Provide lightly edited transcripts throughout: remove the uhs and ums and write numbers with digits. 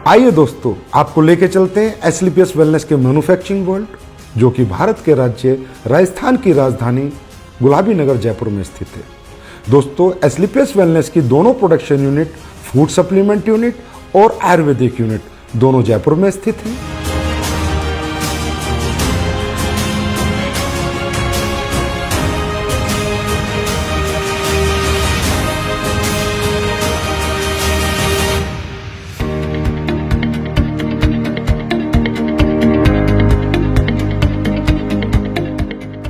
आइए दोस्तों, आपको लेके चलते हैं एसलीपीएस वेलनेस के मैन्युफैक्चरिंग वर्ल्ड, जो कि भारत के राज्य राजस्थान की राजधानी गुलाबी नगर जयपुर में स्थित है। दोस्तों, एसलीपीएस वेलनेस की दोनों production unit, food supplement unit और आयुर्वेदिक यूनिट दोनों जयपुर में स्थित हैं।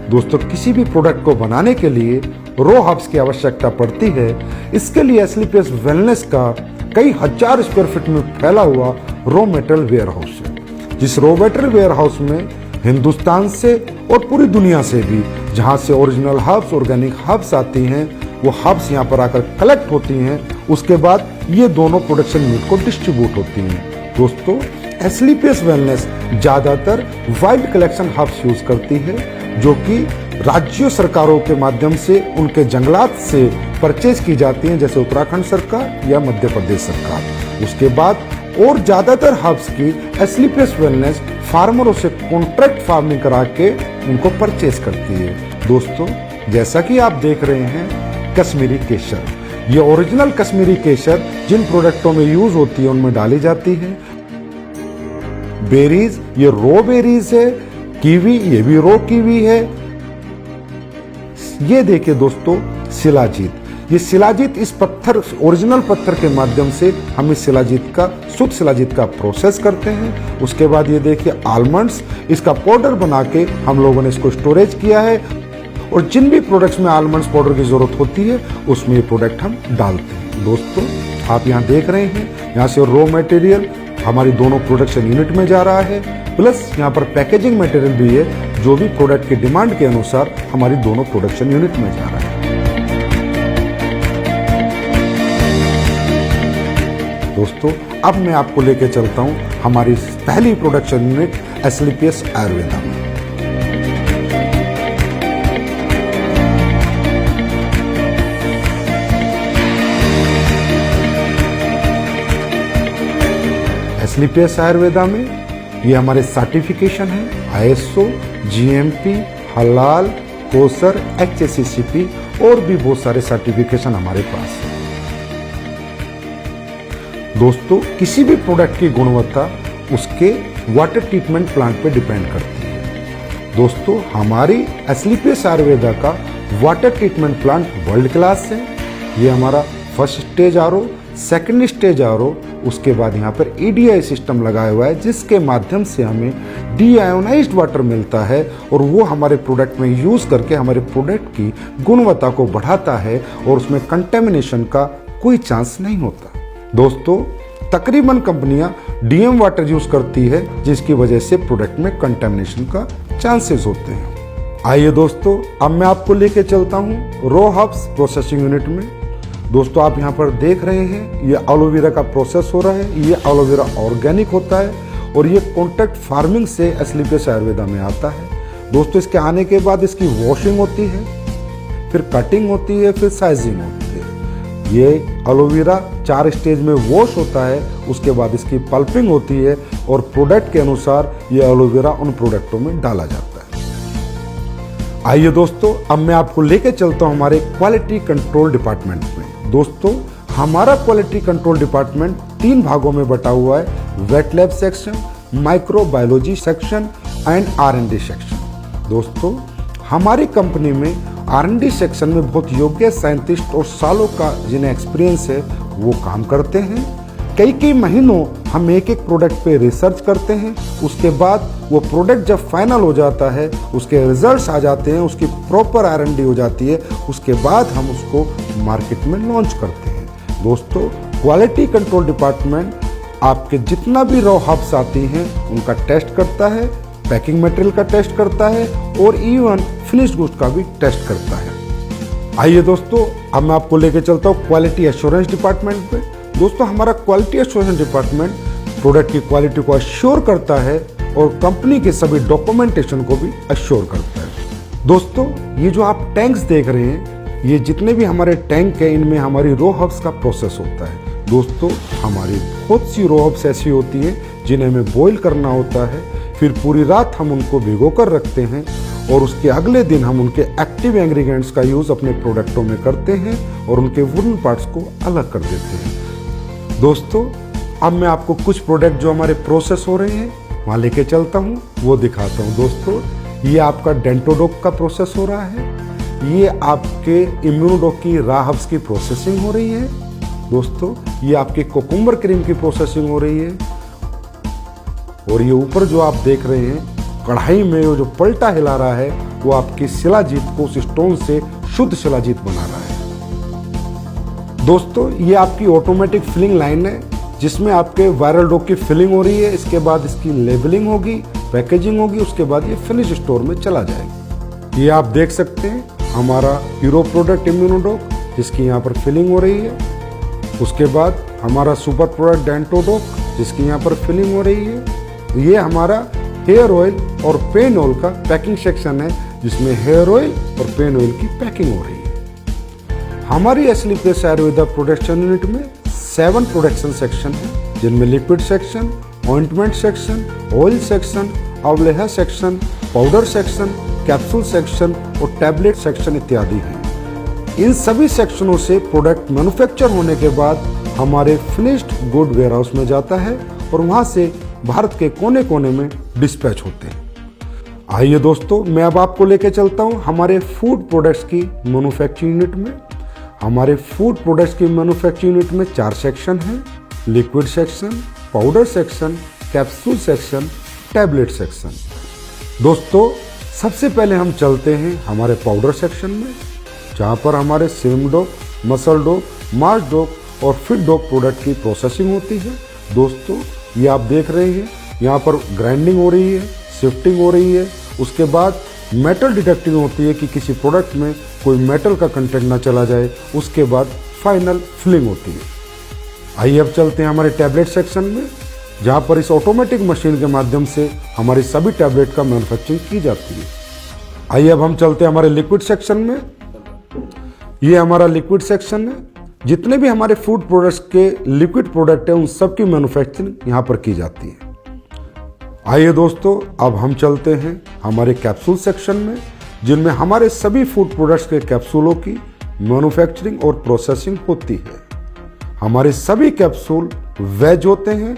दोस्तों, किसी भी प्रोडक्ट को बनाने के लिए रॉ हर्ब्स की आवश्यकता पड़ती है। इसके लिए एसलीपीएस वेलनेस का कई हजार स्क्वायर फीट में फैला हुआ रॉ मेटेरियल वेयर हाउस है। जिस रॉ मेटेरियल वेयर हाउस में हिंदुस्तान से और पूरी दुनिया से भी जहां से ओरिजिनल हर्ब्स, ऑर्गेनिक हर्ब्स आती हैं, वो हर्ब्स यहाँ पर आकर कलेक्ट होती हैं। उसके बाद ये दोनों प्रोडक्शन यूनिट को डिस्ट्रीब्यूट होती हैं। दोस्तों, एसलीपीएस वेलनेस ज्यादातर वाइल्ड कलेक्शन हर्ब्स यूज करती है, जो कि राज्य सरकारों के माध्यम से उनके जंगलात से परचेज की जाती हैं, जैसे उत्तराखंड सरकार या मध्य प्रदेश सरकार। उसके बाद और ज्यादातर हर्ब्स की एसलीपीएस वेलनेस फार्मरों से कॉन्ट्रैक्ट फार्मिंग करा के उनको परचेज करती है। दोस्तों, जैसा कि आप देख रहे हैं, कश्मीरी केसर, ये ओरिजिनल कश्मीरी केसर जिन प्रोडक्टों में यूज होती है उनमें डाली जाती है। बेरीज, ये रॉ बेरीज है। कीवी, ये भी रॉ कीवी है। ये देखिए दोस्तों, शिलाजीत, ये शिलाजीत इस पत्थर, ओरिजिनल पत्थर के माध्यम से हम इस शिलाजीत का, शुद्ध शिलाजीत का प्रोसेस करते हैं। उसके बाद ये देखिए आलमंड्स, इसका पाउडर बना के हम लोगों ने इसको स्टोरेज किया है। और जिन भी प्रोडक्ट्स में आलमंड्स पाउडर की जरूरत होती है उसमें ये प्रोडक्ट हम डालते हैं। दोस्तों, आप यहाँ देख रहे हैं, यहाँ से रॉ मटेरियल हमारी दोनों प्रोडक्शन यूनिट में जा रहा है, प्लस यहाँ पर पैकेजिंग मटेरियल भी है, जो भी प्रोडक्ट के डिमांड के अनुसार हमारी दोनों प्रोडक्शन यूनिट में जा रहा है। दोस्तों, अब मैं आपको लेके चलता हूँ हमारी पहली प्रोडक्शन यूनिट एसलीपीएस आयुर्वेदा में। एसलीपीएस आयुर्वेदा में ये हमारे सर्टिफिकेशन है, आईएसओ, जीएमपी, हलाल, कोसर, एचएससीसीपी और भी बहुत सारे सर्टिफिकेशन हमारे पास है। दोस्तों, किसी भी प्रोडक्ट की गुणवत्ता उसके वाटर ट्रीटमेंट प्लांट पे डिपेंड करती है। दोस्तों, हमारी एसलीपीएस आयुर्वेदा का water treatment plant world class है। ये हमारा first stage RO, second stage RO, उसके बाद यहाँ पर ईडीआई सिस्टम लगाया हुआ है, जिसके माध्यम से हमें डीआयोनाइज्ड वाटर मिलता है और वो हमारे प्रोडक्ट में यूज करके हमारे प्रोडक्ट की गुणवत्ता को बढ़ाता है और उसमें कंटेमिनेशन का कोई चांस नहीं होता। दोस्तों, तकरीबन कंपनियां डीएम वाटर यूज करती है, जिसकी वजह से प्रोडक्ट में कंटेमिनेशन का चांसेस होते हैं। आइए दोस्तों, अब मैं आपको लेके चलता हूँ रॉ हर्ब्स प्रोसेसिंग यूनिट में। दोस्तों, आप यहाँ पर देख रहे हैं, ये एलोवेरा का प्रोसेस हो रहा है। ये एलोवेरा ऑर्गेनिक होता है और ये कॉन्ट्रैक्ट फार्मिंग से एसलीपीएस आयुर्वेदा में आता है। दोस्तों, इसके आने के बाद इसकी वॉशिंग होती है, फिर कटिंग होती है, फिर साइजिंग होती है। ये एलोवेरा 4 स्टेज में वॉश होता है, उसके बाद इसकी पल्पिंग होती है और प्रोडक्ट के अनुसार ये एलोवेरा उन प्रोडक्टों में डाला जाता है। आइए दोस्तों, अब मैं आपको लेके चलता हूँ हमारे क्वालिटी कंट्रोल डिपार्टमेंट में। दोस्तों, हमारा क्वालिटी कंट्रोल डिपार्टमेंट 3 भागों में बटा हुआ है, wet lab section, microbiology section and R&D section. दोस्तों, हमारी कंपनी में R&D सेक्शन में बहुत योग्य साइंटिस्ट और सालों का जिन्हें एक्सपीरियंस है वो काम करते हैं। कई महीनों हम एक प्रोडक्ट पे रिसर्च करते हैं। उसके बाद वो प्रोडक्ट जब फाइनल हो जाता है, उसके रिजल्ट्स आ जाते हैं, उसकी प्रॉपर R&D हो जाती है, उसके बाद हम उसको मार्केट में लॉन्च करते हैं। दोस्तों, क्वालिटी कंट्रोल डिपार्टमेंट आपके जितना भी रॉ हर्ब्स आती हैं उनका टेस्ट करता है, पैकिंग मटेरियल का टेस्ट करता है और इवन फिनिश्ड गुड्स का भी टेस्ट करता है। आइए दोस्तों, अब मैं आपको लेके चलता हूँ क्वालिटी एश्योरेंस डिपार्टमेंट पे। दोस्तों, हमारा क्वालिटी एश्योरेंस डिपार्टमेंट प्रोडक्ट की क्वालिटी को अश्योर करता है और कंपनी के सभी डॉक्यूमेंटेशन को भी अश्योर करता है। दोस्तों, ये जो आप टैंक्स देख रहे हैं, ये जितने भी हमारे टैंक हैं, इनमें हमारी रॉ हर्ब्स का प्रोसेस होता है। दोस्तों हमारी बहुत सी रॉ हब्स ऐसी होती हैं जिन्हें हमें बॉईल करना होता है, फिर पूरी रात हम उनको भिगो कर रखते हैं और उसके अगले दिन हम उनके एक्टिव इंग्रेडिएंट्स का यूज़ अपने प्रोडक्टों में करते हैं और उनके वुडन पार्ट्स को अलग कर देते हैं। दोस्तों अब मैं आपको कुछ प्रोडक्ट जो हमारे प्रोसेस हो रहे हैं वहाँ लेके चलता हूँ, वो दिखाता हूँ। दोस्तों ये आपका डेंटोडोक का प्रोसेस हो रहा है, ये आपके इम्यूनोडोक की रॉ हब्स की प्रोसेसिंग हो रही है। दोस्तों ये आपकी कोकुम्बर क्रीम की प्रोसेसिंग हो रही है और ये ऊपर जो आप देख रहे हैं कढ़ाई में वो जो पलटा हिला रहा है वो आपकी शिलाजीत को उस स्टोन से शुद्ध शिलाजीत बना रहा है। दोस्तों ये आपकी ऑटोमेटिक फिलिंग लाइन है जिसमें आपके वायरल डो की फिलिंग हो रही है, इसके बाद इसकी लेबलिंग होगी, पैकेजिंग होगी, उसके बाद ये फिनिश स्टोर में चला जाएगा। ये आप देख सकते हैं हमारा हीरो प्रोडक्ट इम्यूनोडोक जिसकी यहाँ पर फिलिंग हो रही है, उसके बाद हमारा सुपर प्रोडक्ट डेंटोडोक जिसकी यहाँ पर फिलिंग हो रही है। ये हमारा हेयर ऑयल और पेन ऑयल का पैकिंग सेक्शन है जिसमें हेयर ऑयल और पेन ऑयल की पैकिंग हो रही है। हमारी एस्लीपियस आयुर्वेदा प्रोडक्शन यूनिट में 7 प्रोडक्शन सेक्शन है जिनमें liquid section, ointment section, oil section, अवलेहा section, powder section, capsule section और टैबलेट सेक्शन इत्यादि हैं। इन सभी सेक्शनों से प्रोडक्ट मैन्युफैक्चर होने के बाद हमारे फिनिश्ड गुड वेयर हाउस में जाता है और वहां से भारत के कोने कोने में डिस्पैच होते हैं। आइए दोस्तों मैं अब आपको लेके चलता हूं हमारे फूड प्रोडक्ट्स की मैन्युफैक्चरिंग यूनिट में। हमारे फूड प्रोडक्ट्स की मैन्युफैक्चरिंग यूनिट में 4 सेक्शन हैं, liquid section, powder section, capsule section, tablet section. दोस्तों सबसे पहले हम चलते हैं हमारे पाउडर सेक्शन में जहाँ पर हमारे सिम डोक, मसल डोक, मार्च डोक और फिट डोक प्रोडक्ट की प्रोसेसिंग होती है। दोस्तों ये आप देख रहे हैं यहाँ पर ग्राइंडिंग हो रही है, शिफ्टिंग हो रही है, उसके बाद मेटल डिटेक्टिंग होती है कि किसी प्रोडक्ट में कोई मेटल का कंटेंट ना चला जाए, उसके बाद फाइनल फिलिंग होती है। आइए अब चलते हैं हमारे टैबलेट सेक्शन में जहाँ पर इस ऑटोमेटिक मशीन के माध्यम से हमारी सभी टैबलेट का मैन्युफैक्चरिंग की जाती है। आइए अब हम चलते हैं हमारे लिक्विड सेक्शन में। ये हमारा लिक्विड सेक्शन है, जितने भी हमारे फूड प्रोडक्ट्स के लिक्विड प्रोडक्ट हैं उन सब की मैन्युफैक्चरिंग यहाँ पर की जाती है। आइए दोस्तों अब हम चलते हैं हमारे कैप्सूल सेक्शन में जिनमें हमारे सभी फूड प्रोडक्ट्स के कैप्सूलों की मैन्युफैक्चरिंग और प्रोसेसिंग होती है। हमारे सभी कैप्सूल वेज होते हैं,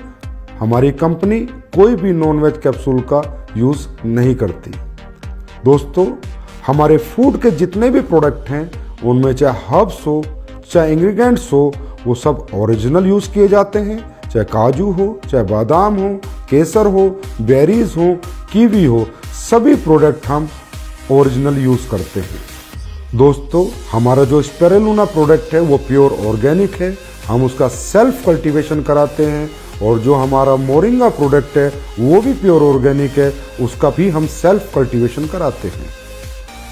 हमारी कंपनी कोई भी नॉन वेज कैप्सूल का यूज नहीं करती। दोस्तों हमारे फूड के जितने भी प्रोडक्ट हैं उनमें चाहे हर्ब्स हो चाहे इंग्रेडिएंट्स हो वो सब ओरिजिनल यूज किए जाते हैं, चाहे काजू हो, चाहे बादाम हो, केसर हो, बेरीज हो, कीवी हो, सभी प्रोडक्ट हम ओरिजिनल यूज करते हैं। दोस्तों हमारा जो स्पिरुलिना प्रोडक्ट है वो प्योर ऑर्गेनिक है, हम उसका सेल्फ कल्टीवेशन कराते हैं और जो हमारा मोरिंगा प्रोडक्ट है वो भी प्योर ऑर्गेनिक है, उसका भी हम सेल्फ कल्टीवेशन कराते हैं।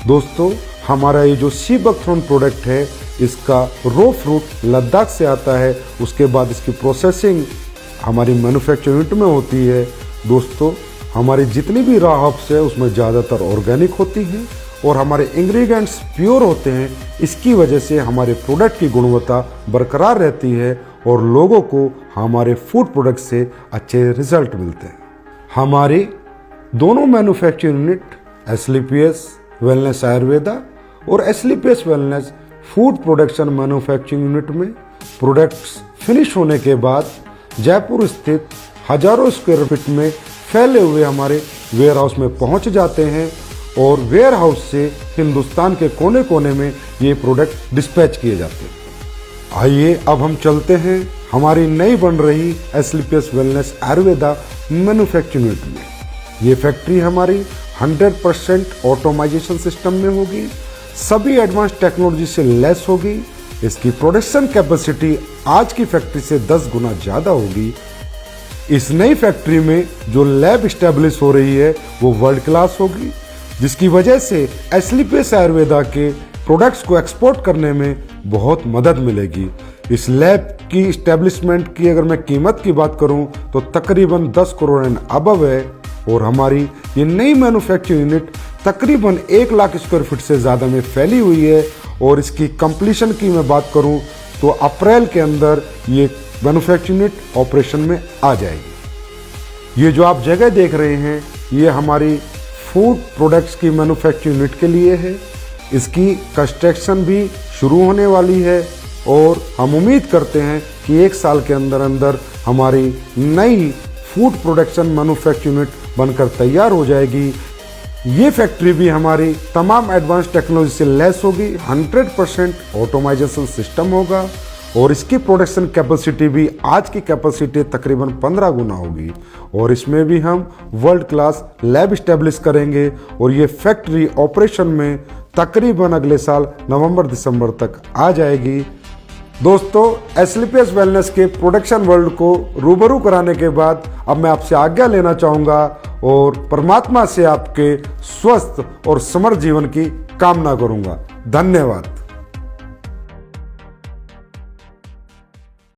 दोस्तों हमारा ये जो सी बकथ्रोन प्रोडक्ट है इसका रो फ्रूट लद्दाख से आता है, उसके बाद इसकी प्रोसेसिंग हमारी मैन्युफैक्चरिंग यूनिट में होती है। दोस्तों हमारी जितनी भी रॉ हर्ब्स है उसमें ज़्यादातर ऑर्गेनिक होती हैं और हमारे इंग्रेडिएंट्स प्योर होते हैं, इसकी वजह से हमारे प्रोडक्ट की गुणवत्ता बरकरार रहती है और लोगों को हमारे फूड प्रोडक्ट से अच्छे रिजल्ट मिलते हैं। हमारी दोनों manufacturing unit Asclepius wellness Ayurveda और Asclepius wellness food production manufacturing unit में प्रोडक्ट्स फिनिश होने के बाद जयपुर स्थित हजारों स्क्वायर फीट में फैले हुए हमारे वेयर हाउस में पहुंच जाते हैं और वेयर हाउस से हिंदुस्तान के कोने कोने में ये प्रोडक्ट डिस्पैच किए जाते हैं। आइए अब हम चलते हैं हमारी नई बन रही एस्लीपियस वेलनेस आयुर्वेदा मैन्युफैक्चरिंग यूनिट में। ये फैक्ट्री हमारी 100% ऑटोमाइजेशन सिस्टम में होगी, सभी एडवांस टेक्नोलॉजी से लेस होगी। इसकी प्रोडक्शन कैपेसिटी आज की फैक्ट्री से 10 गुना ज़्यादा होगी। इस नई फैक्ट्री में जो लैब स्टैब्लिश हो रही है वो वर्ल्ड क्लास होगी, जिसकी वजह से एस्लीपियस आयुर्वेदा के प्रोडक्ट्स को एक्सपोर्ट करने में बहुत मदद मिलेगी। इस लैब की स्टैब्लिशमेंट की अगर मैं कीमत की बात करूं तो तकरीबन 10 करोड़ एंड अबव है और हमारी ये नई मैन्युफैक्चरिंग यूनिट तकरीबन 1 लाख स्क्वायर फीट से ज़्यादा में फैली हुई है और इसकी कंप्लीशन की मैं बात करूं तो अप्रैल के अंदर ये मैन्युफैक्चरिंग यूनिट ऑपरेशन में आ जाएगी। ये जो आप जगह देख रहे हैं ये हमारी फूड प्रोडक्ट्स की मैन्युफैक्चरिंग यूनिट के लिए है। इसकी कंस्ट्रक्शन भी शुरू होने वाली है और हम उम्मीद करते हैं कि 1 साल के अंदर अंदर हमारी नई फूड प्रोडक्शन मैन्युफैक्चरिंग यूनिट बनकर तैयार हो जाएगी। ये फैक्ट्री भी हमारी तमाम एडवांस टेक्नोलॉजी से लैस होगी, 100% ऑटोमाइजेशन सिस्टम होगा और इसकी प्रोडक्शन कैपेसिटी भी आज की कैपेसिटी तकरीबन 15 गुना होगी। और इसमें भी हम वर्ल्ड क्लास लैब इस्टेब्लिश करेंगे और ये फैक्ट्री ऑपरेशन में तकरीबन अगले साल नवंबर-दिसंबर तक आ जाएगी। दोस्तों, एस्लीपियस वेलनेस के प्रोडक्शन वर्ल्ड को रूबरू कराने के बाद अब मैं आपसे आज्ञा लेना चाहूँगा और परमात्मा से आपके स्वस्थ और समृद्ध जीवन की कामना करूँगा। धन्यवाद।